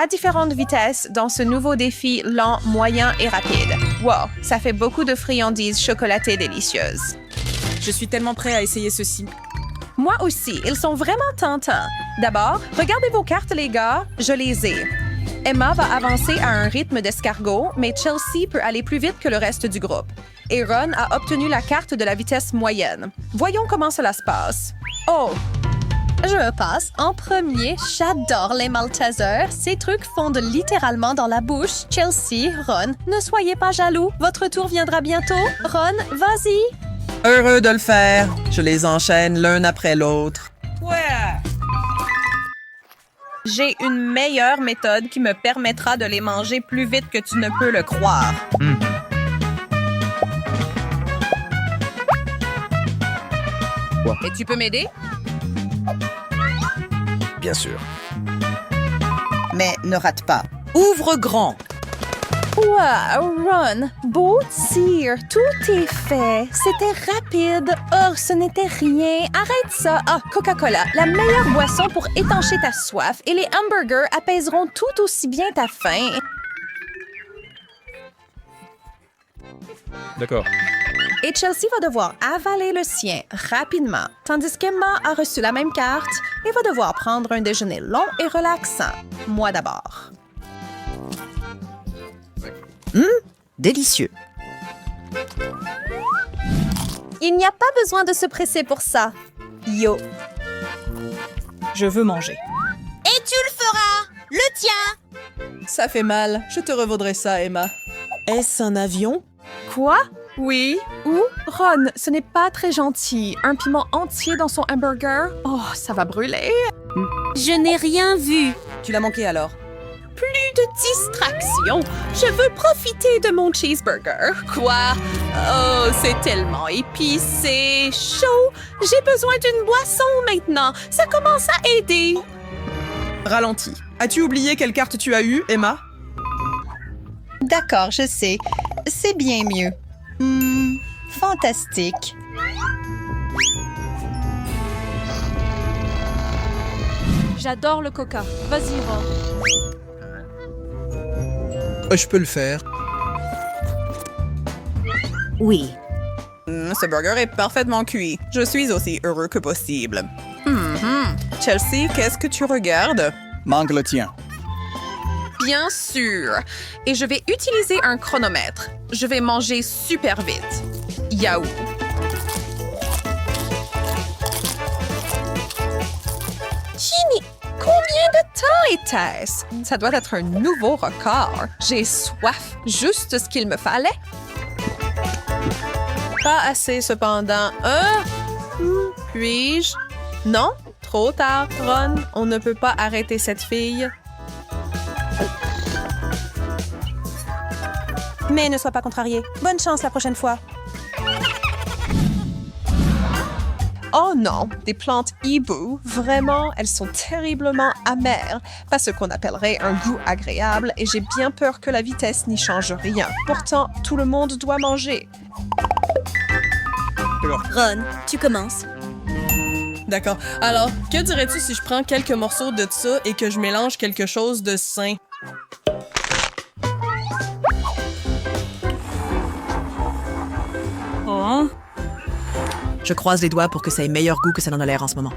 à différentes vitesses dans ce nouveau défi lent, moyen et rapide. Wow, ça fait beaucoup de friandises chocolatées délicieuses. Je suis tellement prêt à essayer ceci. Moi aussi, ils sont vraiment tentants. D'abord, regardez vos cartes, les gars. Je les ai. Emma va avancer à un rythme d'escargot, mais Chelsea peut aller plus vite que le reste du groupe. Et Ron a obtenu la carte de la vitesse moyenne. Voyons comment cela se passe. Oh! Je passe en premier. J'adore les Maltesers. Ces trucs fondent littéralement dans la bouche. Chelsea, Ron, ne soyez pas jaloux. Votre tour viendra bientôt. Ron, vas-y. Heureux de le faire. Je les enchaîne l'un après l'autre. J'ai une meilleure méthode qui me permettra de les manger plus vite que tu ne peux le croire. Et tu peux m'aider? Bien sûr. Mais ne rate pas. Ouvre grand. Wow, Ron, beau tir. Tout est fait. C'était rapide. Oh, ce n'était rien. Arrête ça. Ah, Coca-Cola, la meilleure boisson pour étancher ta soif, et les hamburgers apaiseront tout aussi bien ta faim. D'accord. Et Chelsea va devoir avaler le sien rapidement, tandis qu'Emma a reçu la même carte et va devoir prendre un déjeuner long et relaxant. Moi d'abord. Délicieux. Il n'y a pas besoin de se presser pour ça. Yo. Je veux manger. Et tu le feras! Le tien! Ça fait mal. Je te revaudrai ça, Emma. Est-ce un avion? Quoi? Oui? Où? Ron, ce n'est pas très gentil. Un piment entier dans son hamburger? Oh, ça va brûler. Je n'ai rien vu. Tu l'as manqué alors. Plus de distraction. Je veux profiter de mon cheeseburger. Quoi? Oh, c'est tellement épicé, chaud. J'ai besoin d'une boisson maintenant. Ça commence à aider. Ralentis. As-tu oublié quelle carte tu as eue, Emma? D'accord, je sais. C'est bien mieux. Fantastique. J'adore le coca. Vas-y, Ron. Je peux le faire. Oui. Ce burger est parfaitement cuit. Je suis aussi heureux que possible. Chelsea, qu'est-ce que tu regardes? Manque le tien. Bien sûr. Et je vais utiliser un chronomètre. Je vais manger super vite. Yahoo! Jimmy, combien de temps était-ce? Ça doit être un nouveau record. J'ai soif. Juste ce qu'il me fallait. Pas assez, cependant. Puis-je? Non? Trop tard, Ron. On ne peut pas arrêter cette fille. Mais ne sois pas contrarié. Bonne chance la prochaine fois. Oh non, des plantes hibou, vraiment, elles sont terriblement amères, pas ce qu'on appellerait un goût agréable, et j'ai bien peur que la vitesse n'y change rien. Pourtant, tout le monde doit manger. Ron, tu commences. D'accord. Alors, que dirais-tu si je prends quelques morceaux de ça et que je mélange quelque chose de sain? Je croise les doigts pour que ça ait meilleur goût que ça n'en a l'air en ce moment.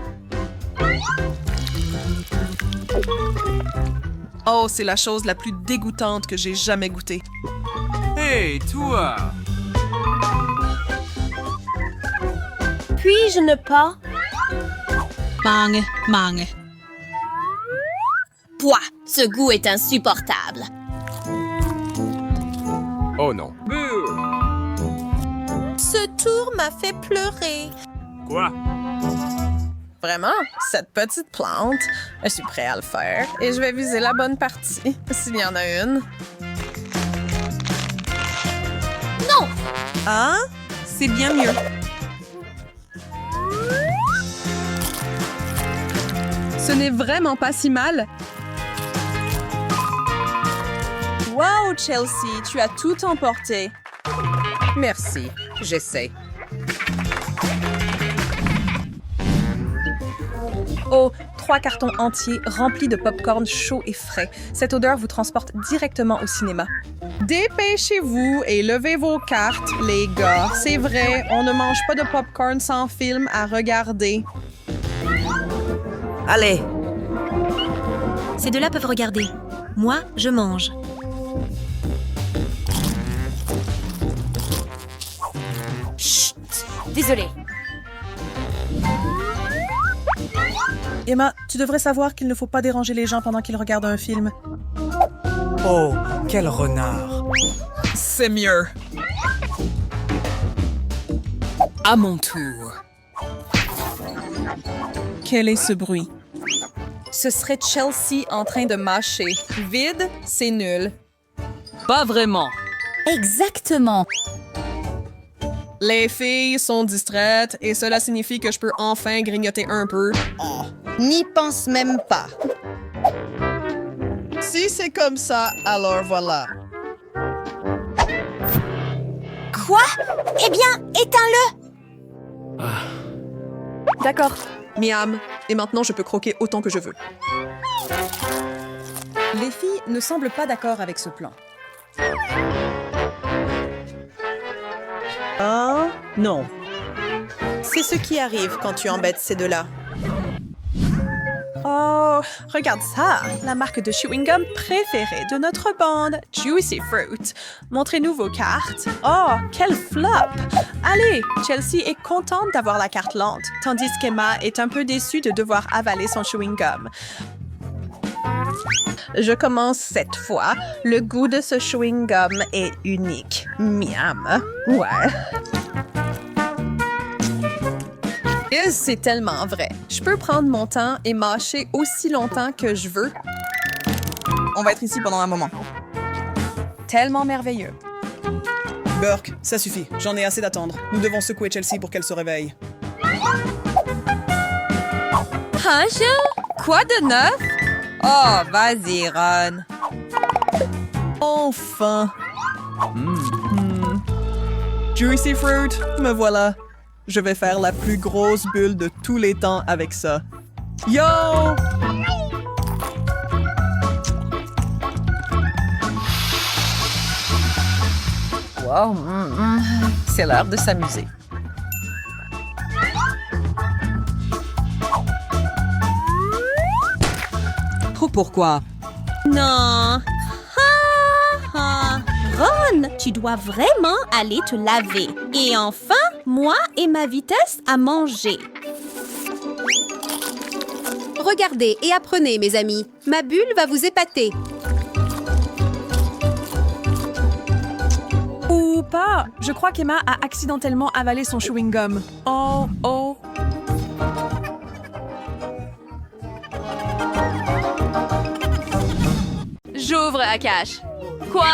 Oh, c'est la chose la plus dégoûtante que j'ai jamais goûtée. Hey, toi! Puis-je ne pas? Mange. Pouah, ce goût est insupportable. Oh non. Ce tour m'a fait pleurer. Quoi? Vraiment, cette petite plante, je suis prêt à le faire et je vais viser la bonne partie, s'il y en a une. Non! Hein? C'est bien mieux. Ce n'est vraiment pas si mal. Wow, Chelsea, tu as tout emporté. Merci, j'essaie. Oh, 3 cartons entiers remplis de pop-corn chaud et frais. Cette odeur vous transporte directement au cinéma. Dépêchez-vous et levez vos cartes, les gars. C'est vrai, on ne mange pas de popcorn sans film à regarder. Allez, Ces deux-là peuvent regarder. Moi, je mange. Chut! Désolée. Emma, tu devrais savoir qu'il ne faut pas déranger les gens pendant qu'ils regardent un film. Oh, quel renard. C'est mieux. À mon tour. Quel est ce bruit? Ce serait Chelsea en train de mâcher. Vide, c'est nul. Pas vraiment. Exactement. Les filles sont distraites et cela signifie que je peux enfin grignoter un peu. N'y pense même pas. Si c'est comme ça, alors voilà. Quoi? Eh bien, éteins-le! D'accord. Miam, et maintenant je peux croquer autant que je veux. Les filles ne semblent pas d'accord avec ce plan. Oh, non. C'est ce qui arrive quand tu embêtes ces deux-là. Oh, regarde ça! La marque de chewing-gum préférée de notre bande, Juicy Fruit. Montrez-nous vos cartes. Oh, quel flop! Allez, Chelsea est contente d'avoir la carte lente, tandis qu'Emma est un peu déçue de devoir avaler son chewing-gum. Je commence cette fois. Le goût de ce chewing-gum est unique. Miam. Ouais. Et c'est tellement vrai. Je peux prendre mon temps et mâcher aussi longtemps que je veux. On va être ici pendant un moment. Tellement merveilleux. Burke, ça suffit. J'en ai assez d'attendre. Nous devons secouer Chelsea pour qu'elle se réveille. Hein, Jill? Quoi de neuf? Oh, vas-y, Ron. Enfin! Juicy Fruit, me voilà. Je vais faire la plus grosse bulle de tous les temps avec ça. Yo! Wow, c'est l'heure de s'amuser. Oh, pourquoi? Non. Ron, tu dois vraiment aller te laver. Et enfin, moi et ma vitesse à manger. Regardez et apprenez, mes amis. Ma bulle va vous épater. Ou pas. Je crois qu'Emma a accidentellement avalé son chewing-gum. Oh, oh. J'ouvre Akash. Quoi?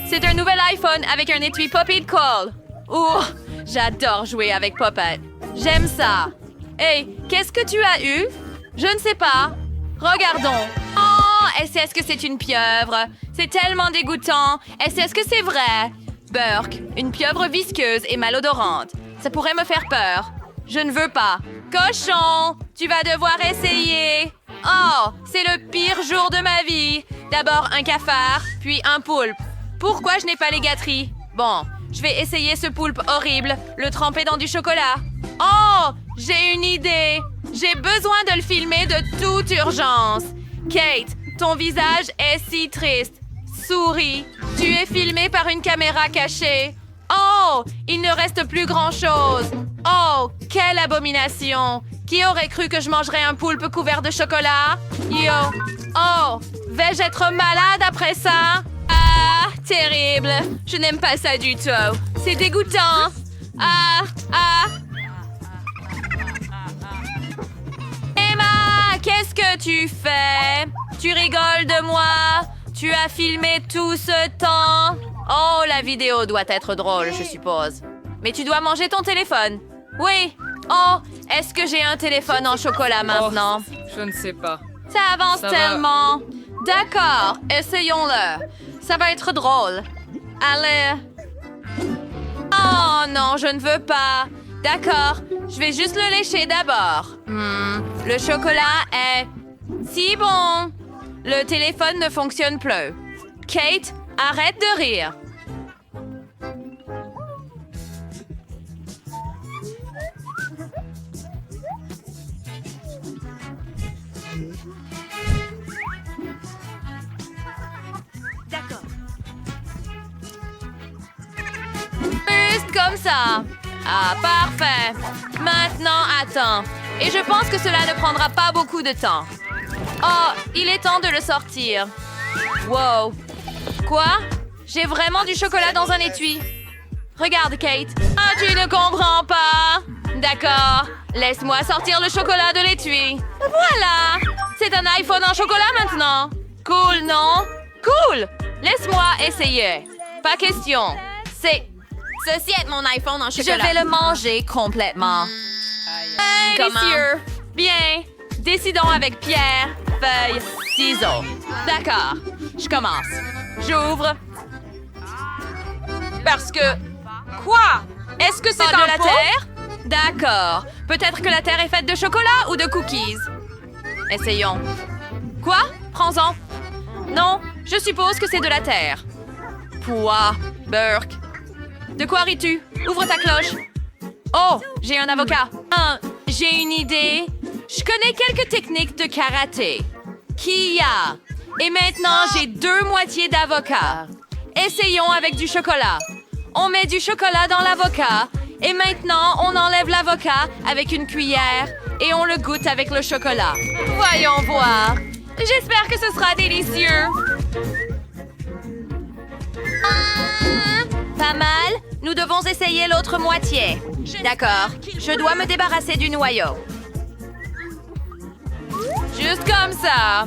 C'est un nouvel iPhone avec un étui Poppy de colle. Ouh, j'adore jouer avec Poppet. J'aime ça. Hey, qu'est-ce que tu as eu? Je ne sais pas. Regardons. Oh, est-ce que c'est une pieuvre? C'est tellement dégoûtant. Est-ce que c'est vrai? Burke, une pieuvre visqueuse et malodorante. Ça pourrait me faire peur. Je ne veux pas. Cochon, tu vas devoir essayer. Oh, c'est le pire jour de ma vie. D'abord un cafard, puis un poulpe. Pourquoi je n'ai pas les gâteries? Bon, je vais essayer ce poulpe horrible, le tremper dans du chocolat. Oh, j'ai une idée. J'ai besoin de le filmer de toute urgence. Kate, ton visage est si triste. Souris, tu es filmée par une caméra cachée. Oh, il ne reste plus grand-chose. Oh, quelle abomination. Qui aurait cru que je mangerais un poulpe couvert de chocolat? Yo. Oh, vais-je être malade après ça? Ah, terrible. Je n'aime pas ça du tout. C'est dégoûtant. Ah. Emma, qu'est-ce que tu fais? Tu rigoles de moi? Tu as filmé tout ce temps? Oh, la vidéo doit être drôle, je suppose. Mais tu dois manger ton téléphone. Oui. Oh, est-ce que j'ai un téléphone en chocolat maintenant? Oh, je ne sais pas. Ça avance tellement. D'accord, essayons-le. Ça va être drôle. Allez. Oh non, je ne veux pas. D'accord, je vais juste le lécher d'abord. Le chocolat est si bon. Le téléphone ne fonctionne plus. Kate, arrête de rire. D'accord. Juste comme ça. Ah, parfait. Maintenant, attends. Et je pense que cela ne prendra pas beaucoup de temps. Oh, il est temps de le sortir. Wow. Quoi? J'ai vraiment du chocolat dans un étui. Regarde, Kate. Ah, tu ne comprends pas. D'accord. Laisse-moi sortir le chocolat de l'étui. Voilà. C'est un iPhone en chocolat maintenant. Cool, non? Cool. Laisse-moi essayer. Pas question. Ceci est mon iPhone en chocolat. Je vais le manger complètement. Délicieux. Bien. Décidons avec pierre, feuille, ciseaux. D'accord. Je commence. J'ouvre. Parce que... Quoi? Est-ce que c'est de la terre? D'accord. Peut-être que la terre est faite de chocolat ou de cookies. Essayons. Quoi? Prends-en. Non, je suppose que c'est de la terre. Pois, Burke. De quoi ris-tu? Ouvre ta cloche. Oh, j'ai un avocat. J'ai une idée. Je connais quelques techniques de karaté. Kia. Et maintenant, j'ai 2 moitiés d'avocat. Essayons avec du chocolat. On met du chocolat dans l'avocat. Et maintenant, on enlève l'avocat avec une cuillère et on le goûte avec le chocolat. Voyons voir. J'espère que ce sera délicieux. Pas mal. Nous devons essayer l'autre moitié. D'accord. Je dois me débarrasser du noyau. Juste comme ça.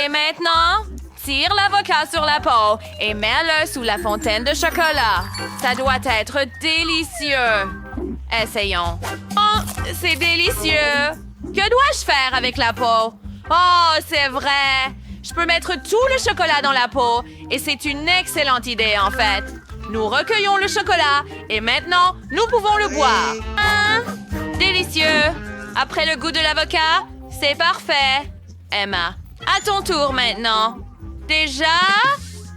Et maintenant, tire l'avocat sur la peau et mets-le sous la fontaine de chocolat. Ça doit être délicieux. Essayons. Oh, c'est délicieux. Que dois-je faire avec la peau? Oh, c'est vrai. Je peux mettre tout le chocolat dans la peau et c'est une excellente idée en fait. Nous recueillons le chocolat et maintenant, nous pouvons le boire. Délicieux. Après le goût de l'avocat, c'est parfait. Emma, à ton tour maintenant. Déjà?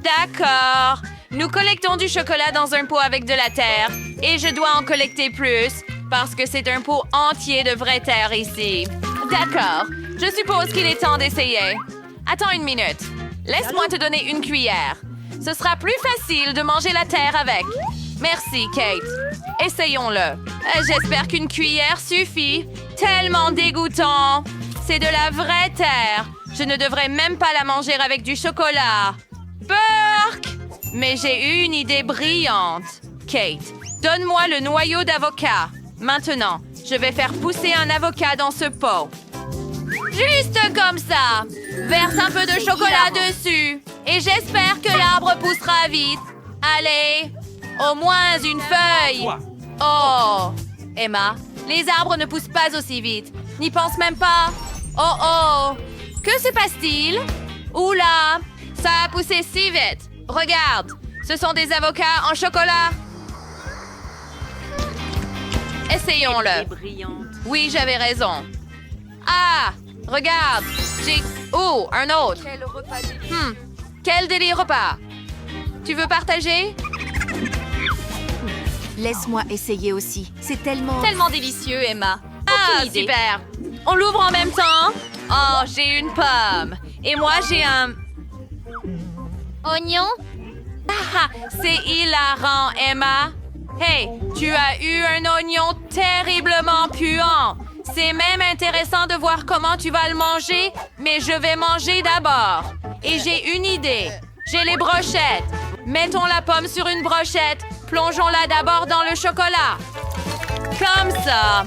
D'accord. Nous collectons du chocolat dans un pot avec de la terre et je dois en collecter plus parce que c'est un pot entier de vraie terre ici. D'accord. Je suppose qu'il est temps d'essayer. Attends une minute. Laisse-moi te donner une cuillère. Ce sera plus facile de manger la terre avec. Merci, Kate. Essayons-le. J'espère qu'une cuillère suffit. Tellement dégoûtant. C'est de la vraie terre. Je ne devrais même pas la manger avec du chocolat. Burke! Mais j'ai eu une idée brillante. Kate, donne-moi le noyau d'avocat. Maintenant, je vais faire pousser un avocat dans ce pot. Juste comme ça. Verse un peu de chocolat dessus. Et j'espère que l'arbre poussera vite. Allez, au moins une feuille. Oh, Emma, les arbres ne poussent pas aussi vite. N'y pense même pas. Oh, oh. Que se passe-t-il? Oula, ça a poussé si vite. Regarde, ce sont des avocats en chocolat. Essayons-le. Oui, j'avais raison. Ah, regarde, j'ai... Oh, un autre. Quel délire repas. Tu veux partager? Laisse-moi essayer aussi. C'est tellement délicieux, Emma. Ah, super. On l'ouvre en même temps. Oh, j'ai une pomme. Et moi, j'ai un... Oignon? Ah, c'est hilarant, Emma. Hey, tu as eu un oignon terriblement puant. C'est même intéressant de voir comment tu vas le manger, mais je vais manger d'abord. Et j'ai une idée. J'ai les brochettes. Mettons la pomme sur une brochette. Plongeons-la d'abord dans le chocolat. Comme ça.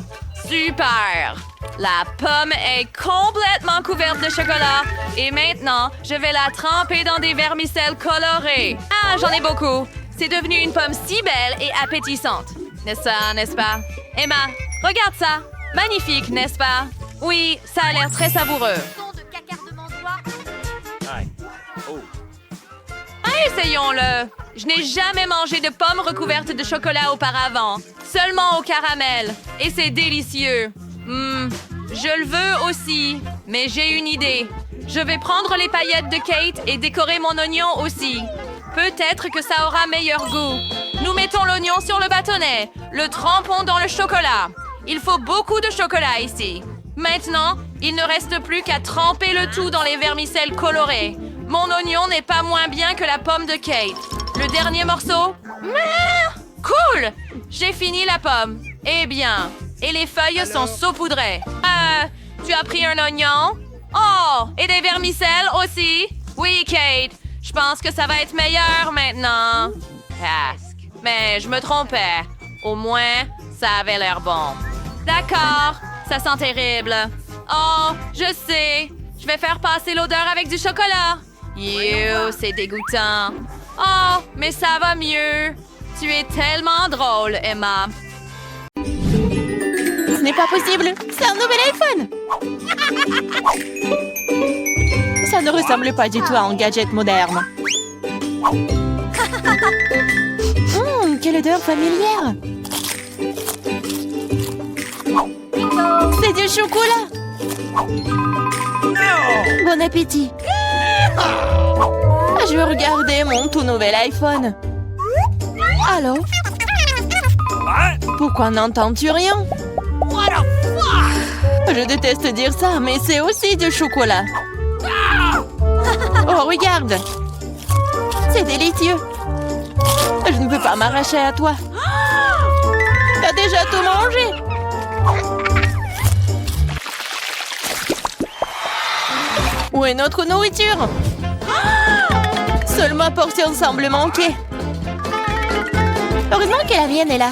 Super. La pomme est complètement couverte de chocolat. Et maintenant, je vais la tremper dans des vermicelles colorées. Ah, j'en ai beaucoup. C'est devenu une pomme si belle et appétissante. N'est-ce pas? Emma, regarde ça. Magnifique, n'est-ce pas? Oui, ça a l'air très savoureux. Essayons-le. Je n'ai jamais mangé de pommes recouvertes de chocolat auparavant. Seulement au caramel. Et c'est délicieux. Je le veux aussi. Mais j'ai une idée. Je vais prendre les paillettes de Kate et décorer mon oignon aussi. Peut-être que ça aura meilleur goût. Nous mettons l'oignon sur le bâtonnet. Le trempons dans le chocolat. Il faut beaucoup de chocolat ici. Maintenant, il ne reste plus qu'à tremper le tout dans les vermicelles colorées. Mon oignon n'est pas moins bien que la pomme de Kate. Le dernier morceau? Cool! J'ai fini la pomme. Eh bien, et les feuilles sont saupoudrées. Tu as pris un oignon? Oh, et des vermicelles aussi? Oui, Kate. Je pense que ça va être meilleur maintenant. Presque. Mais je me trompais. Au moins, ça avait l'air bon. D'accord, ça sent terrible. Oh, je sais. Je vais faire passer l'odeur avec du chocolat. C'est dégoûtant. Oh, mais ça va mieux. Tu es tellement drôle, Emma. Ce n'est pas possible. C'est un nouvel iPhone. Ça ne ressemble pas du tout à un gadget moderne. Quelle odeur familière. C'est du chocolat. Bon appétit. Je veux regarder mon tout nouvel iPhone. Allô? Pourquoi n'entends-tu rien? Je déteste dire ça, mais c'est aussi du chocolat. Oh, regarde! C'est délicieux. Je ne peux pas m'arracher à toi. T'as déjà tout mangé. Où est notre nourriture? Seule ma portion semble manquer. Heureusement que la mienne est là.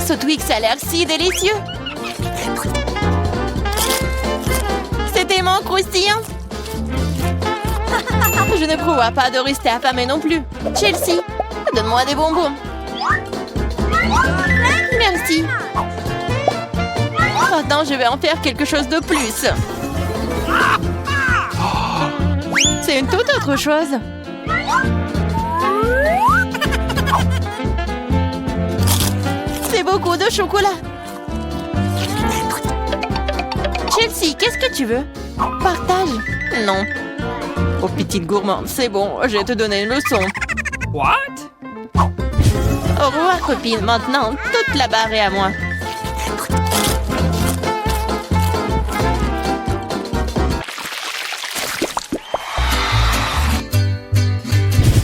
Ce Twix a l'air si délicieux. C'est tellement croustillant. Je ne prévois pas de rester affamée non plus. Chelsea, donne-moi des bonbons. Merci. Maintenant, je vais en faire quelque chose de plus. C'est une toute autre chose. C'est beaucoup de chocolat. Chelsea, qu'est-ce que tu veux? Partage? Non. Oh, petite gourmande, c'est bon, je vais te donner une leçon. What? Au revoir, copine. Maintenant, toute la barre est à moi.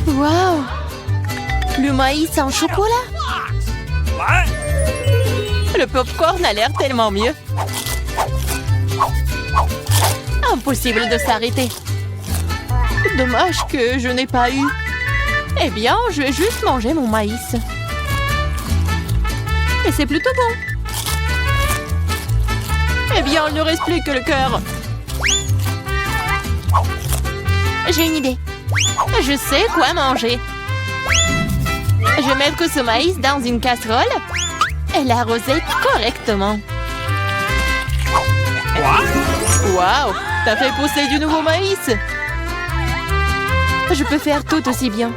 Waouh! Le maïs en chocolat? Le popcorn a l'air tellement mieux. Impossible de s'arrêter. Dommage que je n'ai pas eu. Eh bien, je vais juste manger mon maïs. Et c'est plutôt bon. Eh bien, il ne reste plus que le cœur. J'ai une idée. Je sais quoi manger. Je vais mettre ce maïs dans une casserole et l'arroser correctement. Waouh! T'as fait pousser du nouveau maïs! Je peux faire tout aussi bien.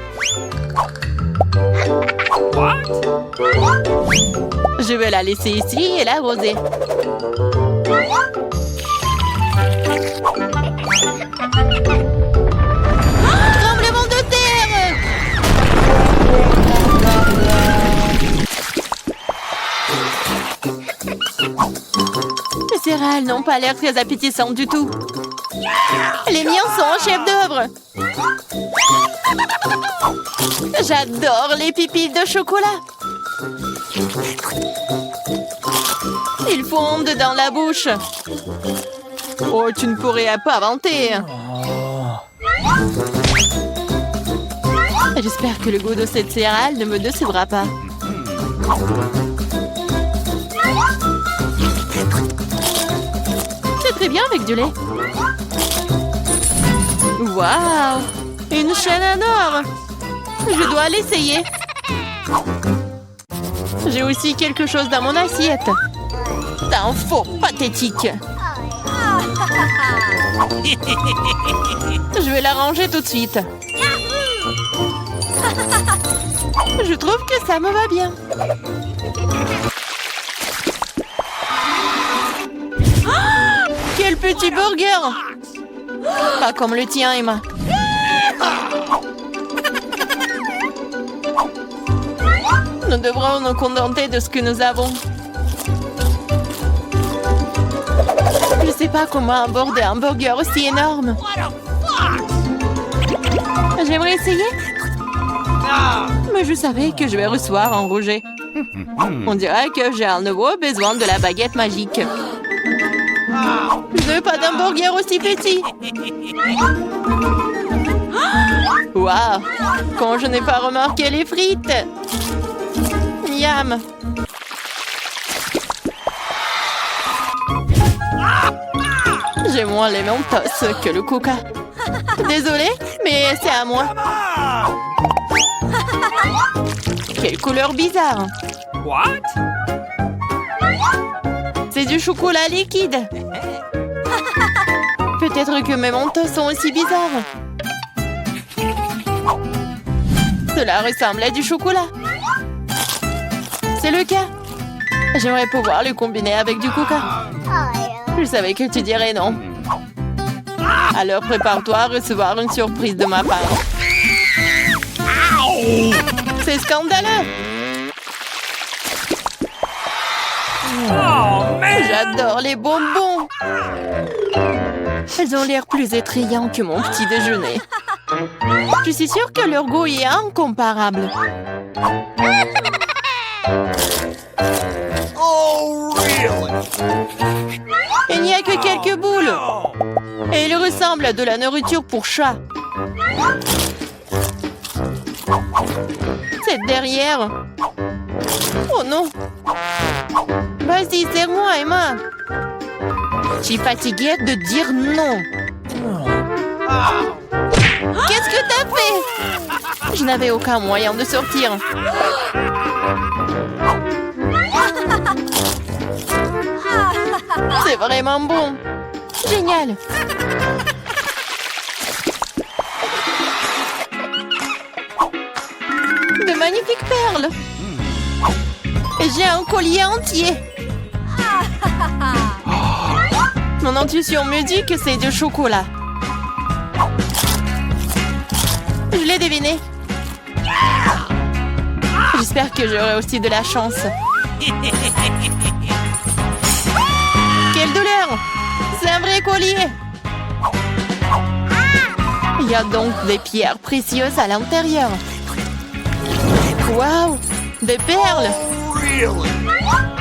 Je vais la laisser ici et l'arroser. Tremblement de terre! Les céréales n'ont pas l'air très appétissantes du tout. Les miens sont en chef-d'œuvre. J'adore les pépites de chocolat. Ils fondent dans la bouche. Oh, tu ne pourrais pas inventer. J'espère que le goût de cette céréale ne me décevra pas. C'est très bien avec du lait. Waouh! Une chaîne en or! Je dois l'essayer. J'ai aussi quelque chose dans mon assiette. T'es un faux pathétique. Je vais la ranger tout de suite. Je trouve que ça me va bien. Quel petit burger! Pas comme le tien, Emma. Nous devrons nous contenter de ce que nous avons. Je sais pas comment aborder un burger aussi énorme. J'aimerais essayer. Mais je savais que je vais recevoir un rejet. On dirait que j'ai à nouveau besoin de la baguette magique. Je ne veux pas d'un burger aussi petit. Waouh! Quand je n'ai pas remarqué les frites. Miam! J'ai moins les Mentos que le Coca. Désolée, mais c'est à moi. Quelle couleur bizarre! What? C'est du chocolat liquide. Peut-être que mes Mentos sont aussi bizarres. Cela ressemble à du chocolat. C'est le cas. J'aimerais pouvoir le combiner avec du Coca. Je savais que tu dirais non. Alors prépare-toi à recevoir une surprise de ma part. C'est scandaleux. J'adore les bonbons. Elles ont l'air plus attrayants que mon petit déjeuner. Je suis sûre que leur goût est incomparable. Il n'y a que quelques boules. Et il ressemble à de la nourriture pour chat. C'est derrière. Oh non. Vas-y, serre-moi, Emma. Je suis fatiguée de dire non. Qu'est-ce que t'as fait? Je n'avais aucun moyen de sortir. C'est vraiment bon. Génial. De magnifiques perles. Et j'ai un collier entier. Mon intuition me dit que c'est du chocolat. Je l'ai deviné. J'espère que j'aurai aussi de la chance. Quelle douleur! C'est un vrai collier! Il y a donc des pierres précieuses à l'intérieur. Waouh! Des perles!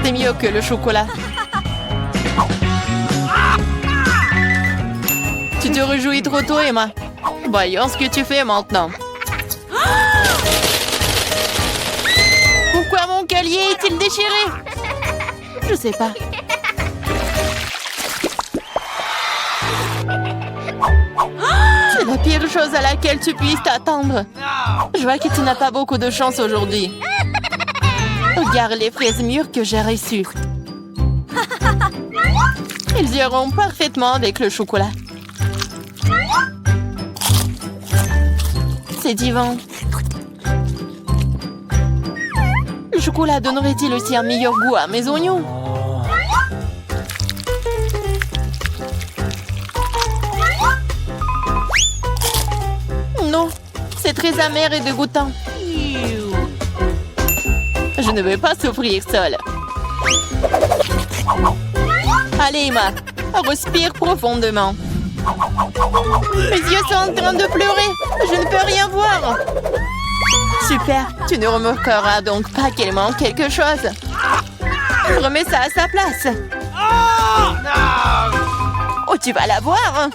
C'est mieux que le chocolat. Tu te réjouis trop tôt, Emma. Voyons ce que tu fais maintenant. Pourquoi mon collier est-il déchiré? Je sais pas. C'est la pire chose à laquelle tu puisses t'attendre. Je vois que tu n'as pas beaucoup de chance aujourd'hui. Regarde les fraises mûres que j'ai reçues. Ils iront parfaitement avec le chocolat. C'est divin. Le chocolat donnerait-il aussi un meilleur goût à mes oignons? Non, c'est très amer et dégoûtant. Je ne veux pas souffrir seule. Allez, Emma, respire profondément. Mes yeux sont en train de pleurer. Je ne peux rien voir. Super, tu ne remarqueras donc pas qu'il manque quelque chose. Remets ça à sa place. Oh, tu vas la voir.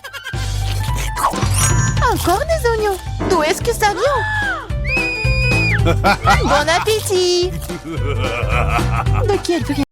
Encore des oignons. D'où est-ce que ça vient? Bon appétit. De quel prix?